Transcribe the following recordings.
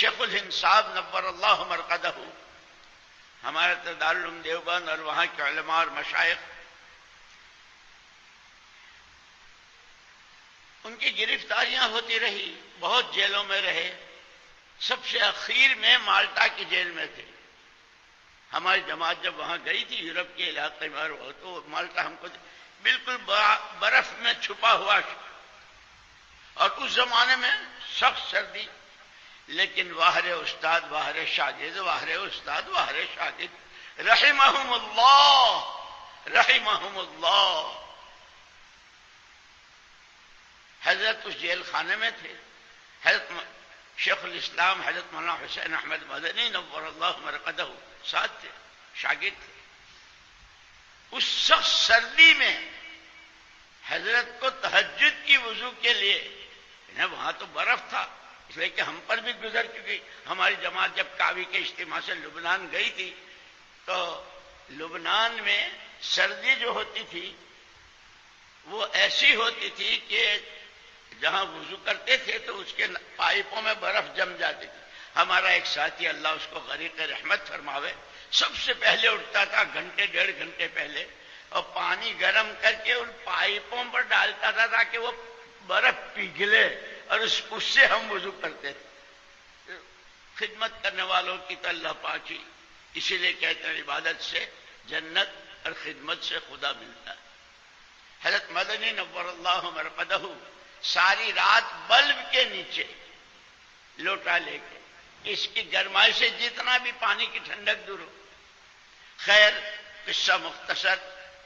شیخ الہند صاحب نور اللہ مرقدہ ہمارے دارالعلوم دیوبند اور وہاں کے علماء اور مشائخ، ان کی گرفتاریاں ہوتی رہی، بہت جیلوں میں رہے، سب سے اخیر میں مالٹا کی جیل میں تھے۔ ہماری جماعت جب وہاں گئی تھی یورپ کے علاقے میں، اور تو مالٹا ہم کو بالکل برف میں چھپا ہوا، اور اس زمانے میں سخت سردی، لیکن واہر استاد واہر شاگرد، واہر استاد واہر شاگرد، رحمہم اللہ رحمہم اللہ۔ حضرت اس جیل خانے میں تھے، حضرت شیخ الاسلام حضرت مولانا حسین احمد مدنی نور اللہ مرقدہ ساتھ تھے، شاگرد تھے۔ اس سخت سردی میں حضرت کو تہجد کی وضو کے لیے، وہاں تو برف تھا، اس لیے کہ ہم پر بھی گزر چکی، ہماری جماعت جب کاوی کے اجتماع سے لبنان گئی تھی تو لبنان میں سردی جو ہوتی تھی وہ ایسی ہوتی تھی کہ جہاں وضو کرتے تھے تو اس کے پائپوں میں برف جم جاتی تھی۔ ہمارا ایک ساتھی، اللہ اس کو غریق رحمت فرماوے، سب سے پہلے اٹھتا تھا، گھنٹے ڈیڑھ گھنٹے پہلے، اور پانی گرم کر کے ان پائپوں پر ڈالتا تھا تاکہ وہ برف پگھلے، اور اس سے ہم وضو کرتے تھے۔ خدمت کرنے والوں کی تو اللہ پاک ہی، اسی لیے کہتے ہیں عبادت سے جنت اور خدمت سے خدا ملتا ہے۔ حضرت مدنی نور اللہ مرقدہ ساری رات بلب کے نیچے لوٹا لے کے، اس کی گرمائی سے جتنا بھی پانی کی ٹھنڈک دور ہو۔ خیر، قصہ مختصر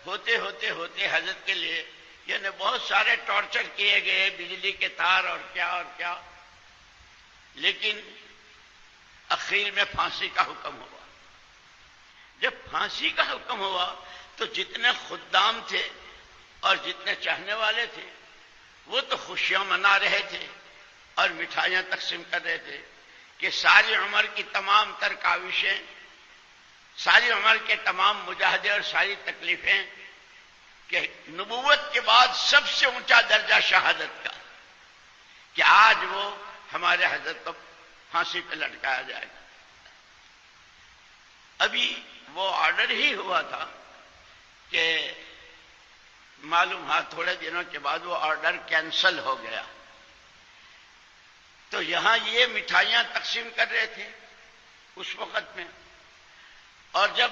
ہوتے ہوتے ہوتے حضرت کے لیے یعنی بہت سارے ٹارچر کیے گئے، بجلی کے تار اور کیا، لیکن اخیر میں پھانسی کا حکم ہوا۔ جب پھانسی کا حکم ہوا تو جتنے خدام تھے اور جتنے چاہنے والے تھے وہ تو خوشیاں منا رہے تھے اور مٹھائیاں تقسیم کر رہے تھے کہ ساری عمر کی تمام تر کاوشیں، ساری عمر کے تمام مجاہدے اور ساری تکلیفیں، کہ نبوت کے بعد سب سے اونچا درجہ شہادت کا، کہ آج وہ ہمارے حضرت کو پھانسی پہ لٹکایا جائے گا۔ ابھی وہ آرڈر ہی ہوا تھا کہ معلوم ہوا تھوڑے دنوں کے بعد وہ آرڈر کینسل ہو گیا۔ تو یہاں یہ مٹھائیاں تقسیم کر رہے تھے اس وقت میں، اور جب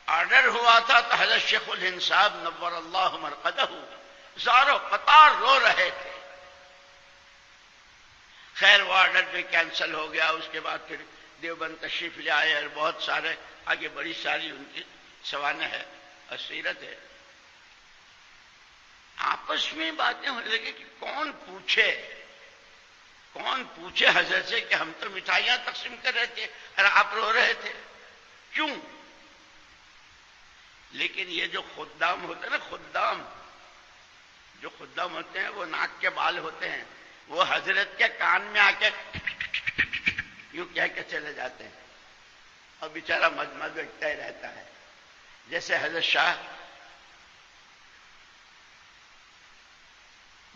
آرڈر ہوا تھا تو حضرت شیخ الہند صاحب نور اللہ مرقدہ زارو قطار رو رہے تھے۔ خیر، وہ آرڈر بھی کینسل ہو گیا۔ اس کے بعد پھر دیوبند تشریف لے آئے، اور بہت سارے آگے بڑی ساری ان کی سوانح ہے اور سیرت ہے۔ آپس میں باتیں ہونے لگی کہ کون پوچھے حضرت سے کہ ہم تو مٹھائیاں تقسیم کر رہے تھے اور آپ رو رہے تھے، کیوں؟ لیکن یہ جو خدام ہوتے ہیں نا، جو خدام ہوتے ہیں وہ ناک کے بال ہوتے ہیں، وہ حضرت کے کان میں آ کے یوں کہہ کے چلے جاتے ہیں، اور بیچارہ مجمع دیکھتا ہی رہتا ہے۔ جیسے حضرت شاہ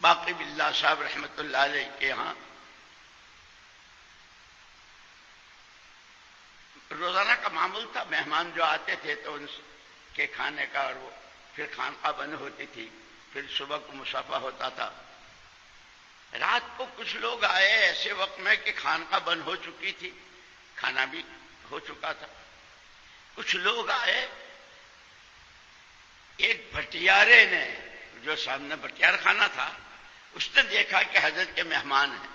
باقی باللہ صاحب رحمۃ اللہ علیہ کے یہاں روزانہ کا معمول تھا، مہمان جو آتے تھے تو ان کے کھانے کا، اور وہ پھر خانقاہ بند ہوتی تھی، پھر صبح کو مصافحہ ہوتا تھا۔ رات کو کچھ لوگ آئے ایسے وقت میں کہ خانقاہ بند ہو چکی تھی، کھانا بھی ہو چکا تھا۔ کچھ لوگ آئے، ایک بھٹیارے نے، جو سامنے بھٹیار خانہ تھا، اس نے دیکھا کہ حضرت کے مہمان ہیں،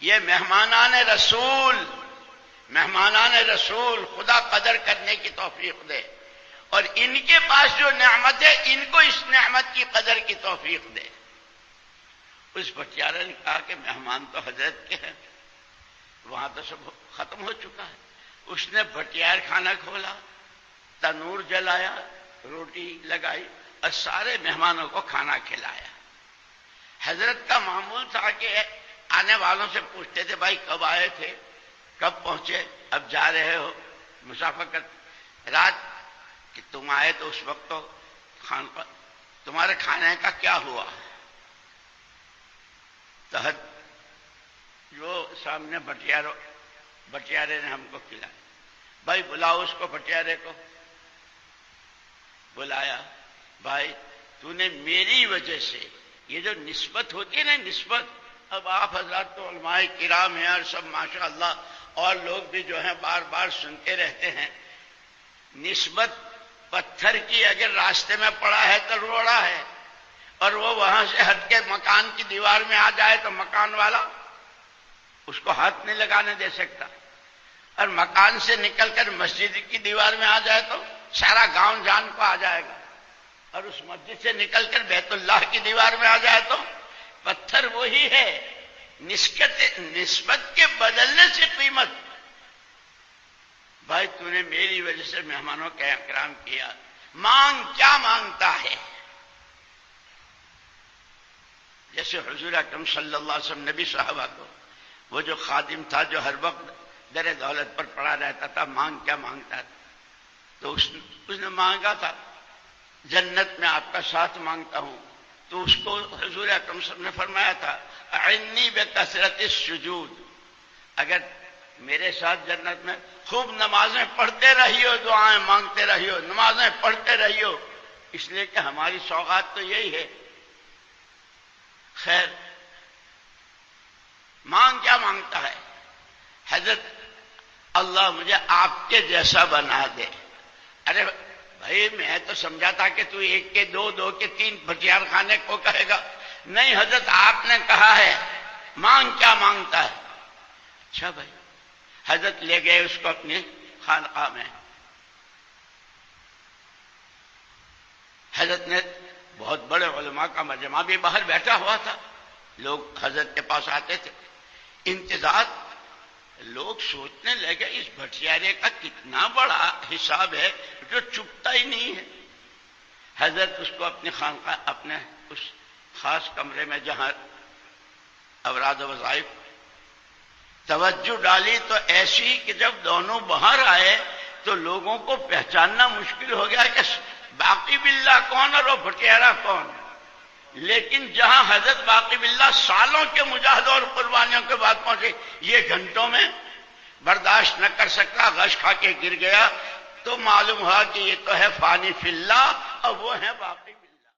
یہ مہمانان رسول خدا قدر کرنے کی توفیق دے، اور ان کے پاس جو نعمت ہے ان کو اس نعمت کی قدر کی توفیق دے۔ اس بھٹیارے نے کہا کہ مہمان تو حضرت کے ہیں، وہاں تو سب ختم ہو چکا ہے۔ اس نے بھٹیار خانہ کھولا، تنور جلایا، روٹی لگائی اور سارے مہمانوں کو کھانا کھلایا۔ حضرت کا معمول تھا کہ آنے والوں سے پوچھتے تھے بھائی کب آئے تھے، کب پہنچے، اب جا رہے ہو مسافر کر رات کہ تم آئے تو اس وقت تو تمہارے کھانے کا کیا ہوا؟ تو جو سامنے بٹیارے نے ہم کو کھلایا، بھائی بلاؤ اس کو، بٹیارے کو بلایا، بھائی تو نے میری وجہ سے، یہ جو نسبت ہوتی ہے نا نسبت، اب آپ حضرات تو علماء کرام ہیں اور سب ماشاءاللہ، اور لوگ بھی جو ہیں بار بار سنتے رہتے ہیں، نسبت پتھر کی اگر راستے میں پڑا ہے تو روڑا ہے، اور وہ وہاں سے ہٹ کے مکان کی دیوار میں آ جائے تو مکان والا اس کو ہاتھ نہیں لگانے دے سکتا، اور مکان سے نکل کر مسجد کی دیوار میں آ جائے تو سارا گاؤں جان کو آ جائے گا، اور اس مسجد سے نکل کر بیت اللہ کی دیوار میں آ جائے تو پتھر وہی ہے، نسبت کے بدلنے سے قیمت۔ بھائی تو نے میری وجہ سے مہمانوں کا اکرام کیا، مانگ کیا مانگتا ہے؟ جیسے حضور اکرم صلی اللہ علیہ وسلم نبی صحابہ کو، وہ جو خادم تھا جو ہر وقت در دولت پر پڑا رہتا تھا، مانگ کیا مانگتا تھا؟ تو اس نے مانگا تھا جنت میں آپ کا ساتھ مانگتا ہوں، تو اس کو حضور اکرم صلی اللہ علیہ وسلم نے فرمایا تھا اعنی بکثرت السجود، اگر میرے ساتھ جنت میں خوب نمازیں پڑھتے رہیو، دعائیں مانگتے رہیو، نمازیں پڑھتے رہیو، اس لیے کہ ہماری سوغات تو یہی ہے۔ خیر، مانگ کیا مانگتا ہے؟ حضرت اللہ مجھے آپ کے جیسا بنا دے۔ ارے بھائی میں تو سمجھا تھا کہ تو ایک کے دو، دو کے تین بٹیار خانے کو کہے گا، نہیں حضرت آپ نے کہا ہے مانگ کیا مانگتا ہے؟ اچھا بھائی، حضرت لے گئے اس کو اپنی خانقاہ میں، حضرت نے بہت بڑے علماء کا مجمع بھی باہر بیٹھا ہوا تھا، لوگ حضرت کے پاس آتے تھے، انتظار، لوگ سوچنے لگے اس بھٹیارے کا کتنا بڑا حساب ہے جو چپتا ہی نہیں ہے۔ حضرت اس کو اپنی خانقاہ، اپنے اس خاص کمرے میں جہاں اوراد و وظائف، توجہ ڈالی تو ایسی کہ جب دونوں باہر آئے تو لوگوں کو پہچاننا مشکل ہو گیا کہ باقی باللہ کون اور وہ بھٹیارا کون۔ لیکن جہاں حضرت باقی باللہ سالوں کے مجاہدوں اور قربانیوں کے بعد پہنچے، یہ گھنٹوں میں برداشت نہ کر سکتا، غش کھا کے گر گیا، تو معلوم ہوا کہ یہ تو ہے فانی فی اللہ اور وہ ہے باقی